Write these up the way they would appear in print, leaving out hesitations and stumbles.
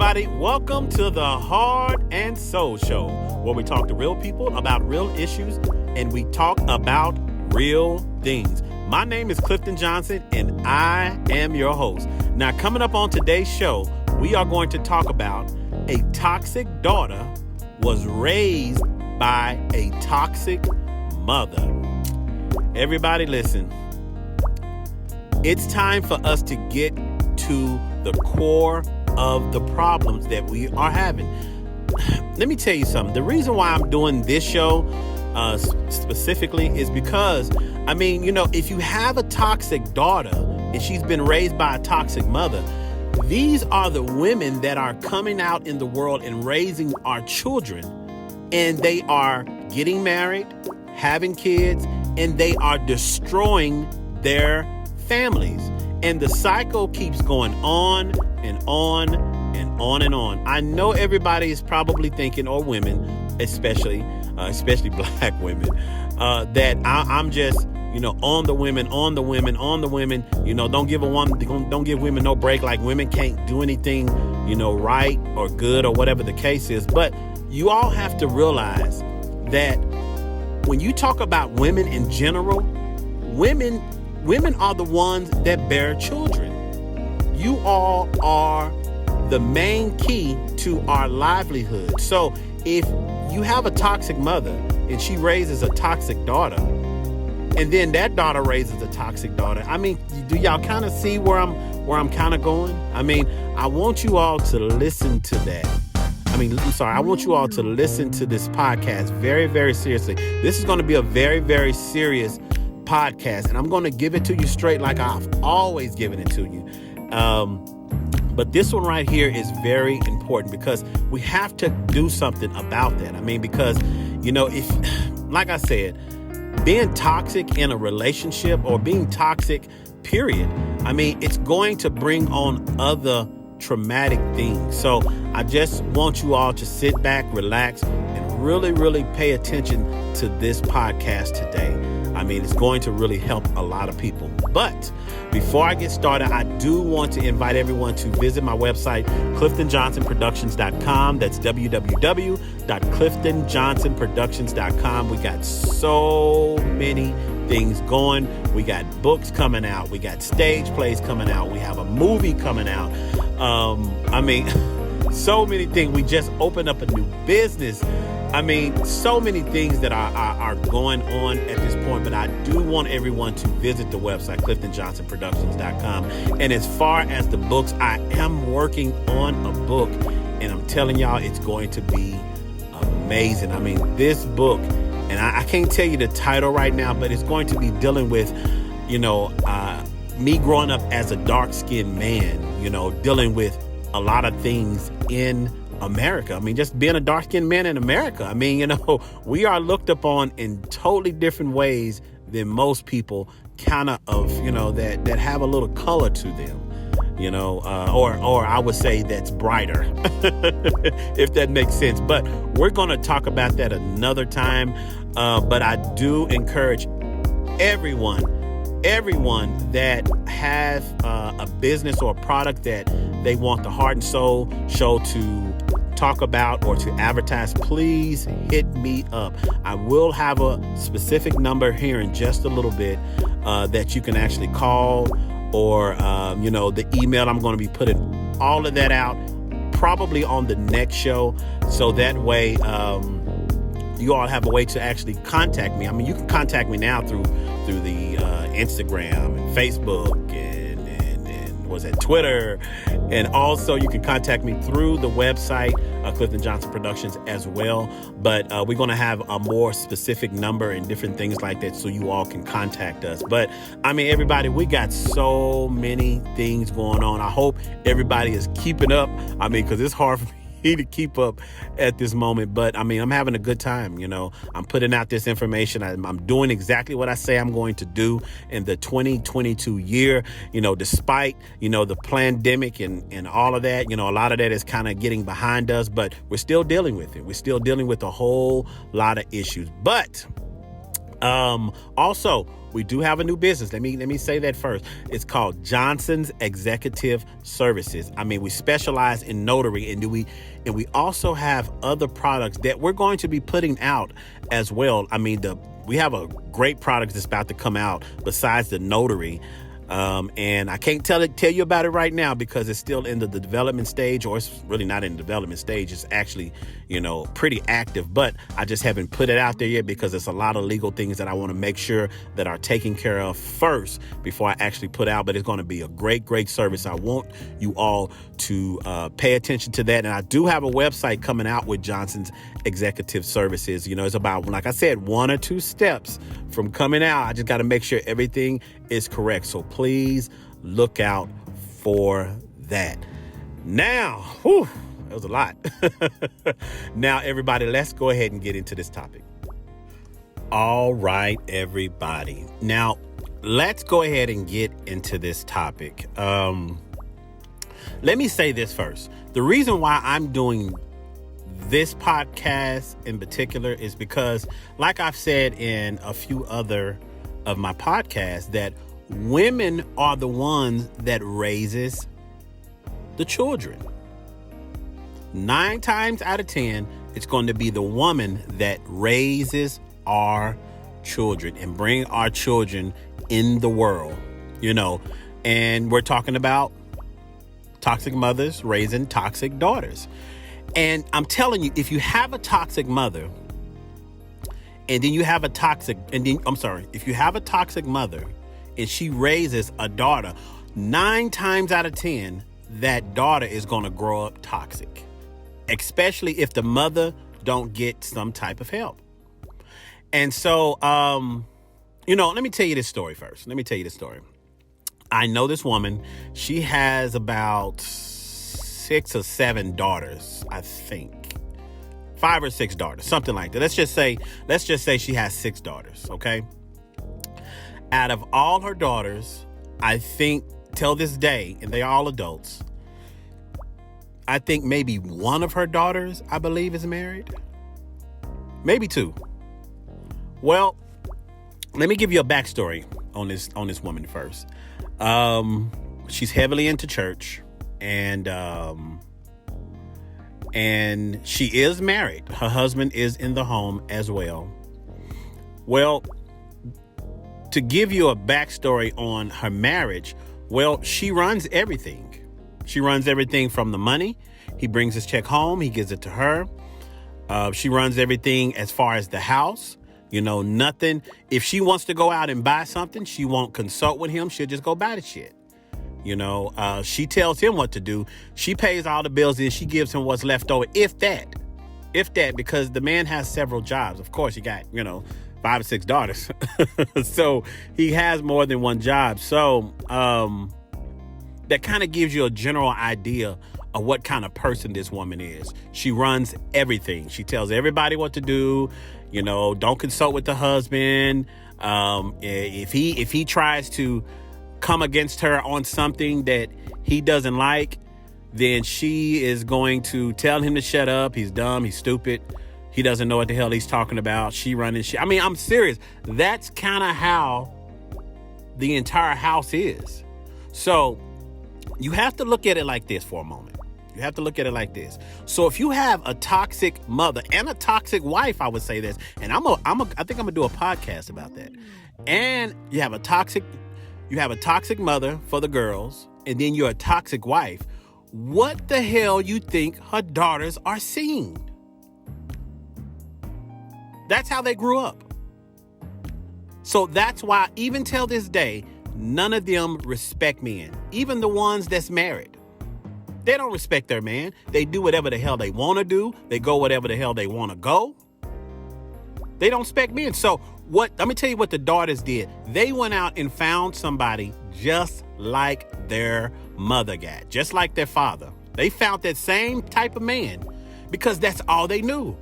everybody. Welcome to the Heart and Soul Show, where we talk to real people about real issues and we talk about real things. My name is Clifton Johnson and I am your host. Now, coming up on today's show, we are going to talk about a toxic daughter was raised by a toxic mother. Everybody listen. It's time for us to get to the core of the problems that we are having. Let me tell you something. The reason why I'm doing this show specifically is because, if you have a toxic daughter and she's been raised by a toxic mother, these are the women that are coming out in the world and raising our children. And they are getting married, having kids, and they are destroying their families. And the cycle keeps going on and on and on and on. I know everybody is probably thinking, or women, especially black women, that I'm just, on the women. Don't give women no break. Like women can't do anything, right or good or whatever the case is. But you all have to realize that when you talk about women in general, women are the ones that bear children. You all are the main key to our livelihood. So if you have a toxic mother and she raises a toxic daughter, and then that daughter raises a toxic daughter, do y'all kind of see where I'm kind of going? I want you all to listen to that. I want you all to listen to this podcast very, very seriously. This is going to be a very, very serious podcast, and I'm going to give it to you straight like I've always given it to you. But this one right here is very important because we have to do something about that. Because, if, like I said, being toxic in a relationship or being toxic, period, it's going to bring on other traumatic things. So I just want you all to sit back, relax, and really, really pay attention to this podcast today. It's going to really help a lot of people. But before I get started, I do want to invite everyone to visit my website, CliftonJohnsonProductions.com. That's www.CliftonJohnsonProductions.com. We got so many things going. We got books coming out. We got stage plays coming out. We have a movie coming out. So many things. We just opened up a new business. So many things that are going on at this point, but I do want everyone to visit the website, CliftonJohnsonProductions.com. And as far as the books, I am working on a book, and I'm telling y'all, it's going to be amazing. This book, and I can't tell you the title right now, but it's going to be dealing with, me growing up as a dark-skinned man, dealing with a lot of things in America. Just being a dark-skinned man in America. We are looked upon in totally different ways than most people that have a little color to them, or I would say that's brighter, if that makes sense. But we're going to talk about that another time. But I do encourage everyone that has a business or a product that they want the Heart and Soul Show to talk about or to advertise, please hit me up. I will have a specific number here in just a little bit that you can actually call, or the email. I'm going to be putting all of that out probably on the next show, so that way you all have a way to actually contact me. You can contact me now through the Instagram and Facebook and Twitter, and also you can contact me through the website, Clifton Johnson Productions as well. But we're going to have a more specific number and different things like that, so you all can contact us. But everybody, we got so many things going on. I hope everybody is keeping up. Because it's hard for me to keep up at this moment, but I'm having a good time. I'm putting out this information. I'm doing exactly what I say I'm going to do in the 2022 year, despite, the pandemic and all of that. A lot of that is kind of getting behind us, but we're still dealing with it. We're still dealing with a whole lot of issues. But also, We do have a new business. Let me say that first. It's called Johnson's Executive Services. I mean, we specialize in notary, and we also have other products that we're going to be putting out as well. I mean, we have a great product that's about to come out besides the notary. And I can't tell you about it right now because it's still in the development stage, or it's really not in the development stage. It's actually, pretty active, but I just haven't put it out there yet because it's a lot of legal things that I want to make sure that are taken care of first before I actually put out. But it's going to be a great, great service. I want you all to pay attention to that. And I do have a website coming out with Johnson's Executive Services. It's about, like I said, 1 or 2 steps from coming out. I just got to make sure everything is correct. So please look out for that. Now, that was a lot. Now, everybody, let's go ahead and get into this topic. All right, everybody. Now, let's go ahead and get into this topic. Let me say this first. The reason why I'm doing this podcast in particular is because, like I've said in a few other of my podcasts, that women are the ones that raises the children. 9 times out of 10, it's going to be the woman that raises our children and bring our children in the world, and we're talking about toxic mothers raising toxic daughters. And I'm telling you, if you have a toxic mother if you have a toxic mother and she raises a daughter, 9 times out of 10, that daughter is going to grow up toxic, especially if the mother don't get some type of help. And so, let me tell you this story first. I know this woman. She has about 6 or 7 daughters, I think. 5 or 6 daughters, something like that. Let's just say she has 6 daughters, okay? Out of all her daughters, I think till this day, and they are all adults, I think maybe one of her daughters, I believe, is married. Maybe 2. Well, let me give you a backstory on this woman first. She's heavily into church, and she is married. Her husband is in the home as well. Well, to give you a backstory on her marriage, well, she runs everything. She runs everything from the money. He brings his check home. He gives it to her. She runs everything as far as the house. Nothing. If she wants to go out and buy something, she won't consult with him. She'll just go buy the shit. She tells him what to do. She pays all the bills and she gives him what's left over. If that, because the man has several jobs. Of course, he got, 5 or 6 daughters. So he has more than one job. So, that kind of gives you a general idea of what kind of person this woman is. She runs everything. She tells everybody what to do. Don't consult with the husband. If he tries to come against her on something that he doesn't like, then she is going to tell him to shut up. He's dumb. He's stupid. He doesn't know what the hell he's talking about. She running shit. I mean, I'm serious. That's kind of how the entire house is. So you have to look at it like this for a moment. So if you have a toxic mother and a toxic wife, I would say this, and I think I'm gonna do a podcast about that. And you have a toxic mother for the girls, and then you're a toxic wife. What the hell you think her daughters are seeing? That's how they grew up. So that's why even till this day, none of them respect men. Even the ones that's married. They don't respect their man. They do whatever the hell they want to do. They go whatever the hell they want to go. They don't respect men. So let me tell you what the daughters did. They went out and found somebody just like their mother got, just like their father. They found that same type of man because that's all they knew.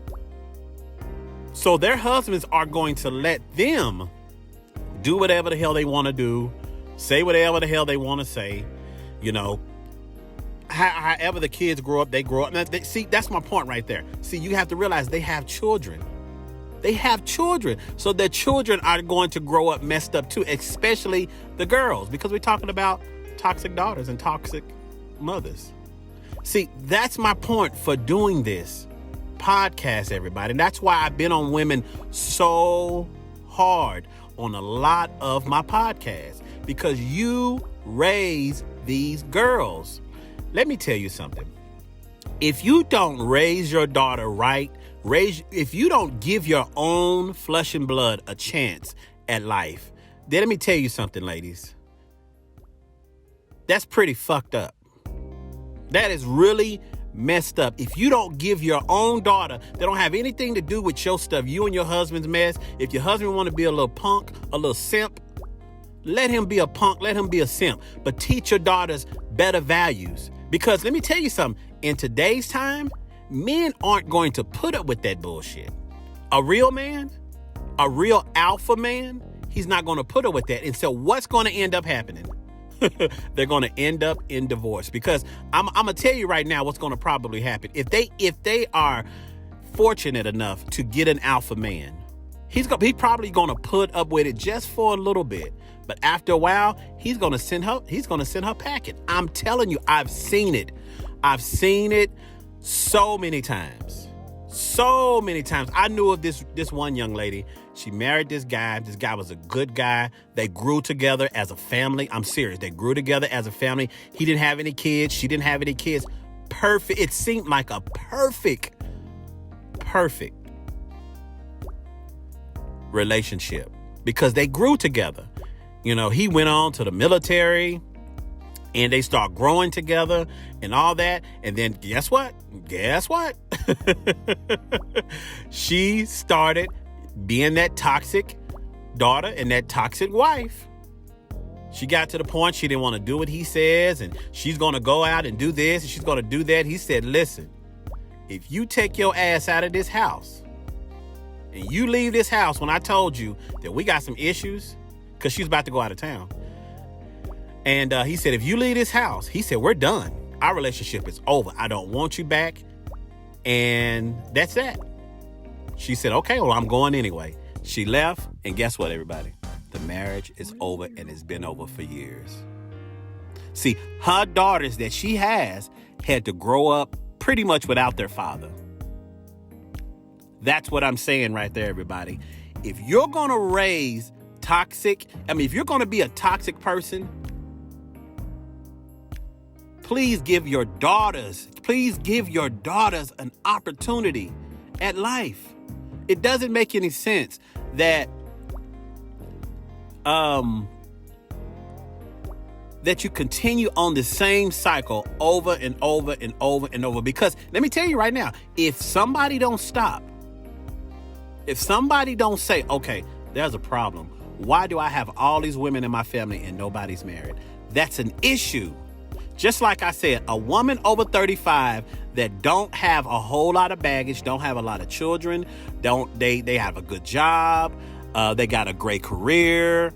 So their husbands are going to let them do whatever the hell they want to do, say whatever the hell they want to say, however the kids grow up, they grow up. Now, see, that's my point right there. See, you have to realize they have children. They have children. So their children are going to grow up messed up too, especially the girls, because we're talking about toxic daughters and toxic mothers. See, that's my point for doing this podcast, everybody. And that's why I've been on women so hard on a lot of my podcasts, because you raise these girls. Let me tell you something. If you don't raise your daughter right, if you don't give your own flesh and blood a chance at life, then let me tell you something, ladies. That's pretty fucked up. That is really messed up. If you don't give your own daughter, that don't have anything to do with your stuff, you and your husband's mess. If your husband want to be a little punk, a little simp, let him be a punk, let him be a simp. But teach your daughters better values. Because let me tell you something, in today's time, men aren't going to put up with that bullshit. A real man, a real alpha man, he's not going to put up with that. And so what's going to end up happening? They're going to end up in divorce, because I'm going to tell you right now what's going to probably happen. If they are fortunate enough to get an alpha man, he's probably going to put up with it just for a little bit. But after a while, he's going to send her packing. I'm telling you, I've seen it. I've seen it so many times. So many times. I knew of this one young lady. She married this guy. This guy was a good guy. They grew together as a family. I'm serious. They grew together as a family. He didn't have any kids. She didn't have any kids. Perfect. It seemed like a perfect relationship because they grew together. You know, he went on to the military and they start growing together and all that. And then guess what? She started being that toxic daughter and that toxic wife. She got to the point she didn't want to do what he says, and she's going to go out and do this and she's going to do that. He said, listen, if you take your ass out of this house and you leave this house when I told you that we got some issues, because she's about to go out of town. And he said, if you leave this house, he said, we're done. Our relationship is over. I don't want you back. And that's that. She said, okay, well, I'm going anyway. She left. And guess what, everybody? The marriage is over, and it's been over for years. See, her daughters that she had to grow up pretty much without their father. That's what I'm saying right there, everybody. If you're going to raise if you're going to be a toxic person, please give your daughters an opportunity at life. It doesn't make any sense that that you continue on the same cycle over and over and over and over. Because let me tell you right now, if somebody don't stop, if somebody don't say, okay, there's a problem. Why do I have all these women in my family and nobody's married? That's an issue. Just like I said, a woman over 35 that don't have a whole lot of baggage, don't have a lot of children, they have a good job, they got a great career,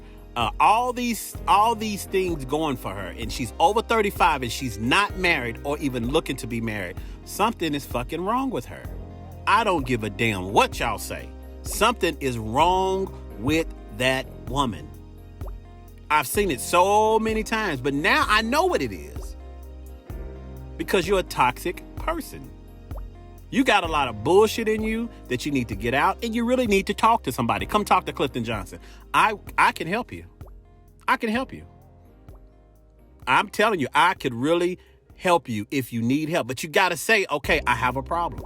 all these things going for her, and she's over 35 and she's not married or even looking to be married. Something is fucking wrong with her. I don't give a damn what y'all say. Something is wrong with that woman. I've seen it so many times, but now I know what it is. Because you're a toxic person. You got a lot of bullshit in you that you need to get out, and you really need to talk to somebody. Come talk to Clifton Johnson. I can help you. I can help you. I'm telling you, I could really help you if you need help. But you got to say, okay, I have a problem.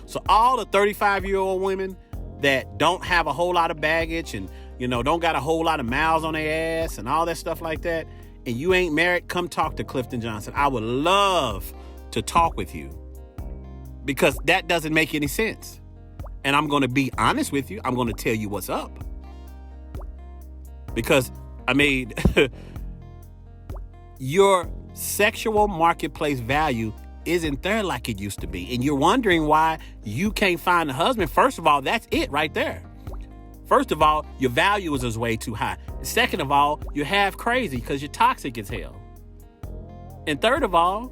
So all the 35-year-old women that don't have a whole lot of baggage and, you know, don't got a whole lot of miles on their ass and all that stuff like that, and you ain't married, come talk to Clifton Johnson. I would love to talk with you because that doesn't make any sense. And I'm going to be honest with you. I'm going to tell you what's up. Because, I mean, your sexual marketplace value isn't there like it used to be. And you're wondering why you can't find a husband. First of all, that's it right there. First of all, your value is way too high. Second of all, you're half crazy because you're toxic as hell. And third of all,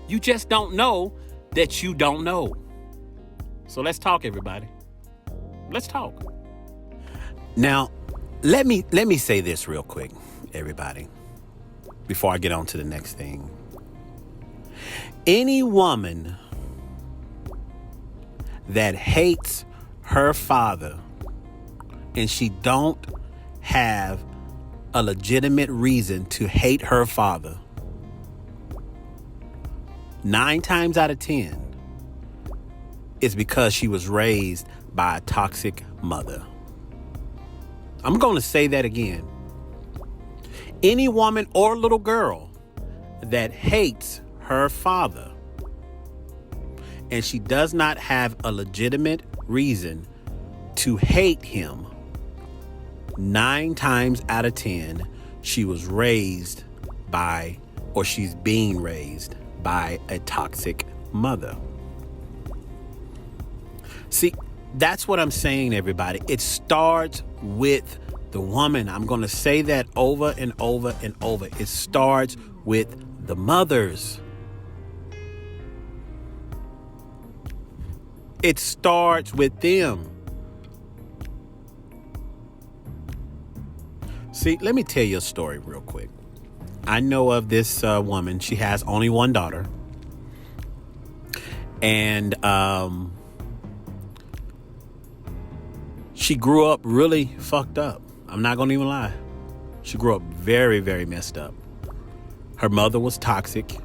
you just don't know that you don't know. So let's talk, everybody. Let's talk. Now, let me say this real quick, everybody, before I get on to the next thing. Any woman that hates her father and she don't have a legitimate reason to hate her father, 9 times out of 10 is because she was raised by a toxic mother. I'm going to say that again. Any woman or little girl that hates her father and she does not have a legitimate reason to hate him, 9 times out of 10, she was raised by, or she's being raised by, a toxic mother. See, that's what I'm saying, everybody. It starts with the woman. I'm going to say that over and over and over. It starts with the mothers. It starts with them. See, let me tell you a story real quick. I know of this woman. She has only one daughter. And she grew up really fucked up. I'm not going to even lie. She grew up very, very messed up. Her mother was toxic.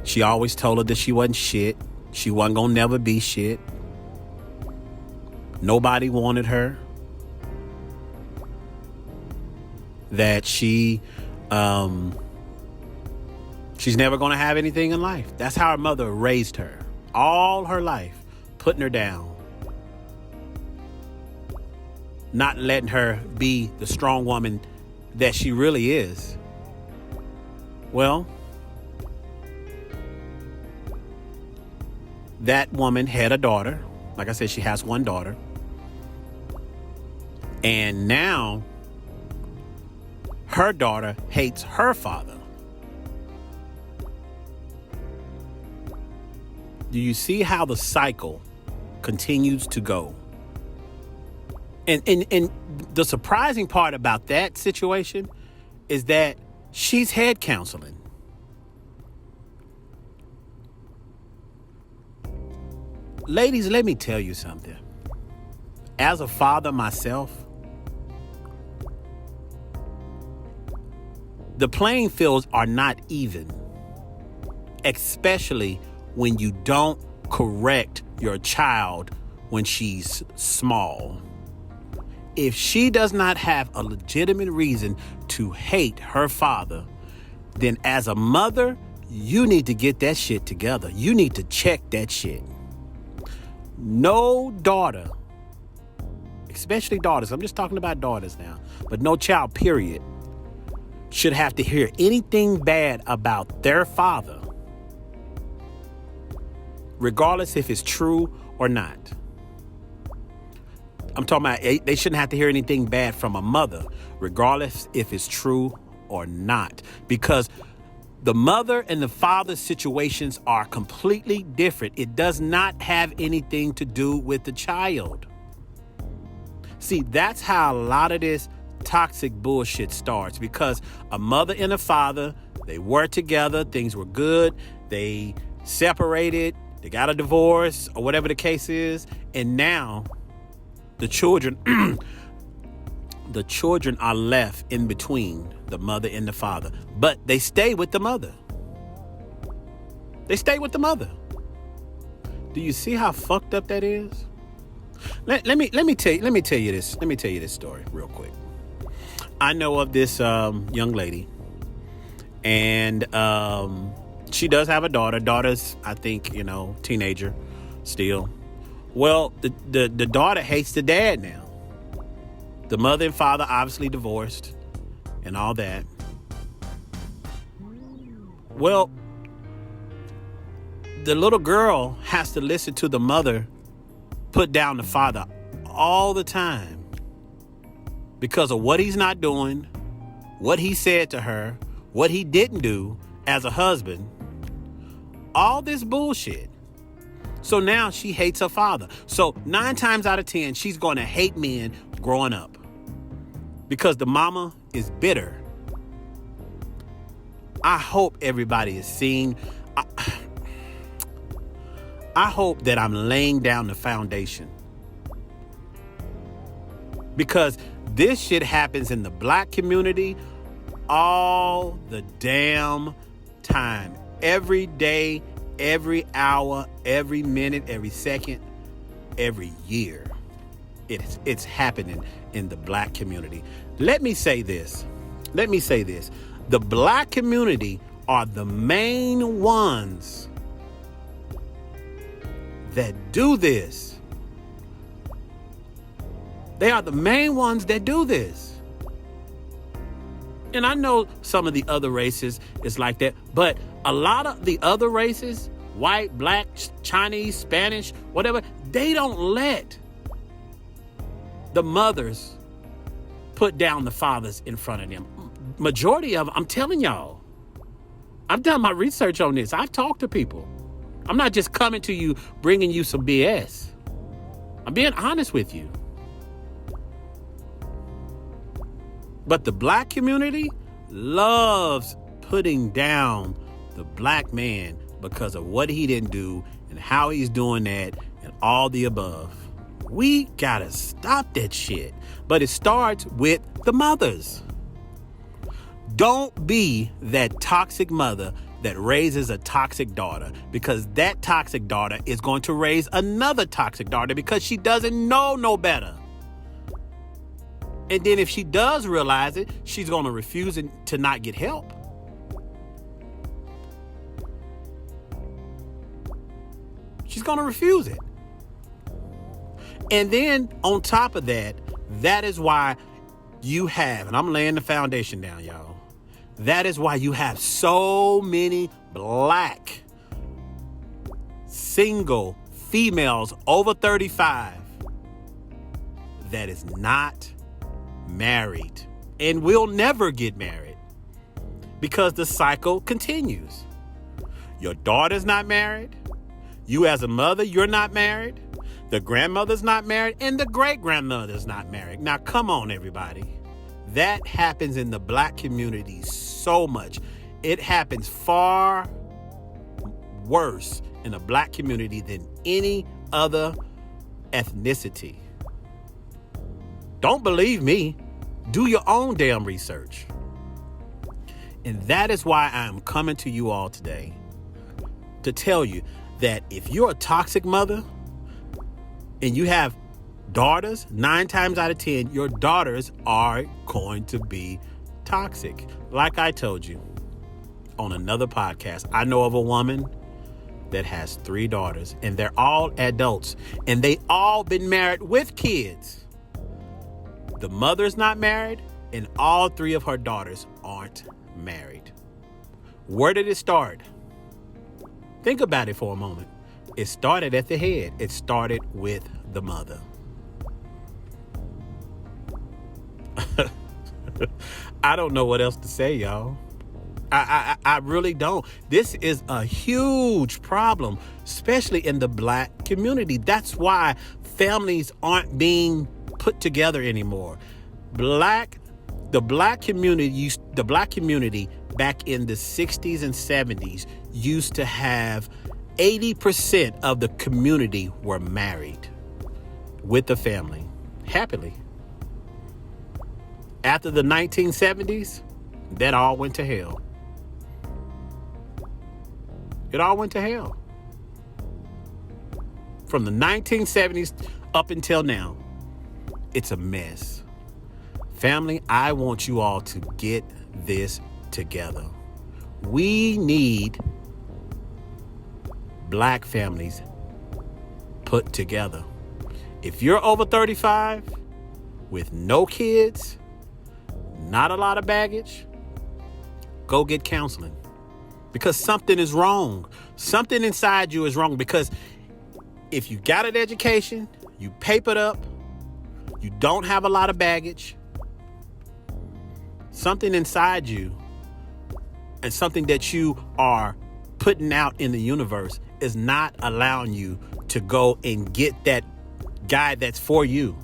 She always told her that she wasn't shit. She wasn't going to never be shit. Nobody wanted her. That she's never going to have anything in life. That's how her mother raised her. All her life, putting her down. Not letting her be the strong woman that she really is. Well, that woman had a daughter. Like I said, she has one daughter. And now her daughter hates her father. Do you see how the cycle continues to go? And the surprising part about that situation is that she's had counseling. Ladies, let me tell you something. As a father myself, the playing fields are not even, especially when you don't correct your child when she's small. If she does not have a legitimate reason to hate her father, then as a mother, you need to get that shit together. You need to check that shit. No daughter, especially daughters, I'm just talking about daughters now, but no child, period, should have to hear anything bad about their father, regardless if it's true or not. I'm talking about they shouldn't have to hear anything bad from a mother, regardless if it's true or not. Because the mother and the father situations are completely different. It does not have anything to do with the child. See, that's how a lot of this toxic bullshit starts. Because a mother and a father, they were together, things were good, they separated, they got a divorce, or whatever the case is, and now the children are left in between the mother and the father. But they stay with the mother. They stay with the mother. Do you see how fucked up that is? Let me tell you this story real quick. I know of this young lady, and she does have a daughter. Daughter's, I think, teenager still. Well, the daughter hates the dad now. The mother and father obviously divorced and all that. Well, the little girl has to listen to the mother put down the father all the time because of what he's not doing, what he said to her, what he didn't do as a husband. All this bullshit. So now she hates her father. So 9 times out of 10, she's going to hate men growing up because the mama is bitter. I hope everybody is seeing. I hope that I'm laying down the foundation, because this shit happens in the black community all the damn time. Every day, every hour, every minute, every second, every year. It's happening in the black community. Let me say this. The black community are the main ones that do this. They are the main ones that do this. And I know some of the other races is like that, but a lot of the other races, white, black, Chinese, Spanish, whatever, they don't let the mothers put down the fathers in front of them. Majority of them, I'm telling y'all, I've done my research on this. I've talked to people. I'm not just coming to you, bringing you some BS. I'm being honest with you. But the black community loves putting down the black man because of what he didn't do and how he's doing that and all the above. We gotta stop that shit. But it starts with the mothers. Don't be that toxic mother that raises a toxic daughter, because that toxic daughter is going to raise another toxic daughter because she doesn't know no better. And then if she does realize it, she's going to refuse to not get help. She's going to refuse it. And then on top of that, that is why you have, and I'm laying the foundation down, y'all. That is why you have so many black single females over 35 that is not married and will never get married, because the cycle continues. Your daughter's not married. You as a mother, you're not married. The grandmother's not married, and the great-grandmother's not married. Now, come on, everybody. That happens in the black community so much. It happens far worse in the black community than any other ethnicity. Don't believe me. Do your own damn research. And that is why I'm coming to you all today to tell you that if you're a toxic mother and you have daughters, 9 times out of 10, your daughters are going to be toxic. Like I told you on another podcast, I know of a woman that has 3 daughters, and they're all adults, and they all been married with kids. The mother's not married, and all 3 of her daughters aren't married. Where did it start? Think about it for a moment. It started at the head. It started with the mother. I don't know what else to say, y'all. I really don't. This is a huge problem, especially in the black community. That's why families aren't being put together anymore. The black community back in the 60s and 70s used to have 80% of the community were married with the family, happily. After the 1970s, that all went to hell. It all went to hell. From the 1970s up until now, it's a mess. Family, I want you all to get this together. We need black families put together. If you're over 35 with no kids, not a lot of baggage, go get counseling, because something is wrong. Something inside you is wrong, because if you got an education, you papered up, you don't have a lot of baggage, something inside you and something that you are putting out in the universe is not allowing you to go and get that guy that's for you.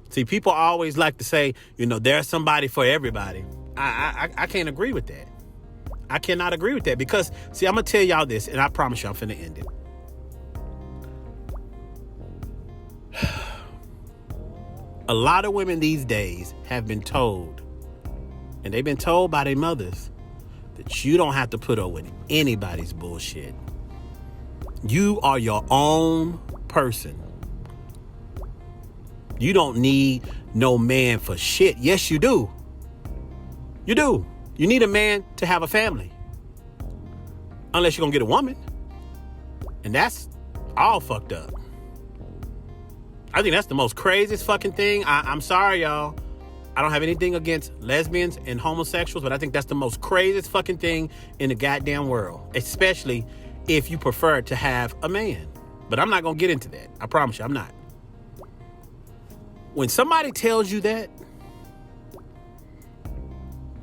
See, people always like to say, there's somebody for everybody. I can't agree with that. I cannot agree with that because, see, I'm going to tell y'all this, and I promise you I'm finna end it. A lot of women these days have been told, and they've been told by their mothers, that you don't have to put up with anybody's bullshit. You are your own person. You don't need no man for shit. Yes, you do. You do. You need a man to have a family. Unless you're going to get a woman. And that's all fucked up. I think that's the most craziest fucking thing. I'm sorry, y'all. I don't have anything against lesbians and homosexuals, but I think that's the most craziest fucking thing in the goddamn world. Especially if you prefer to have a man. But I'm not going to get into that. I promise you, I'm not. When somebody tells you that,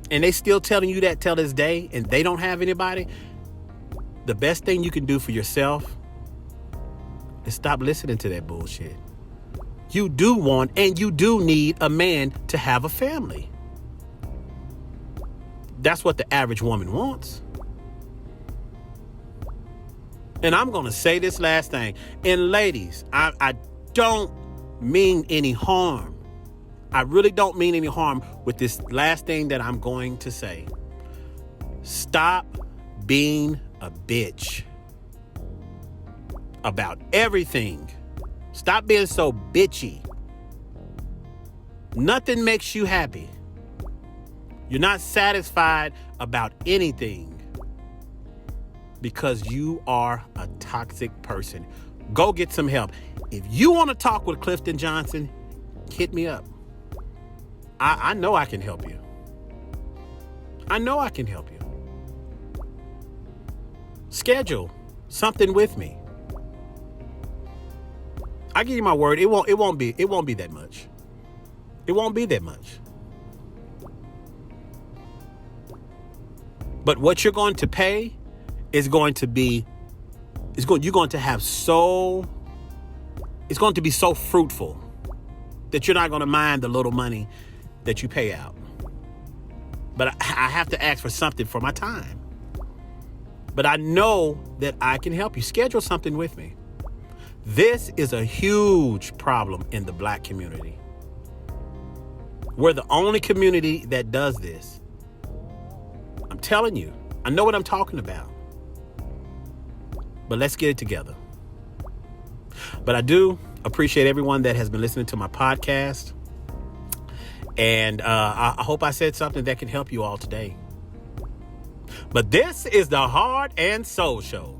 and they still telling you that till this day, and they don't have anybody, the best thing you can do for yourself is stop listening to that bullshit. You do want and you do need a man to have a family. That's what the average woman wants. And I'm going to say this last thing. And ladies, I don't mean any harm. I really don't mean any harm with this last thing that I'm going to say. Stop being a bitch about everything. Stop being so bitchy. Nothing makes you happy. You're not satisfied about anything because you are a toxic person. Go get some help. If you want to talk with Clifton Johnson, hit me up. I know I can help you. I know I can help you. Schedule something with me. I give you my word, it won't be that much. It won't be that much. But what you're going to pay is going to be it's going to be so fruitful that you're not going to mind the little money that you pay out. But I have to ask for something for my time. But I know that I can help you. Schedule something with me. This is a huge problem in the black community. We're the only community that does this. I'm telling you, I know what I'm talking about. But let's get it together. But I do appreciate everyone that has been listening to my podcast. And I hope I said something that can help you all today. But this is the Heart and Soul Show,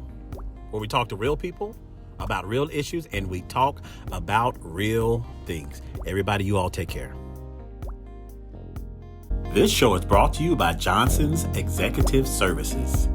where we talk to real people about real issues and we talk about real things. Everybody, you all take care. This show is brought to you by Johnson's Executive Services.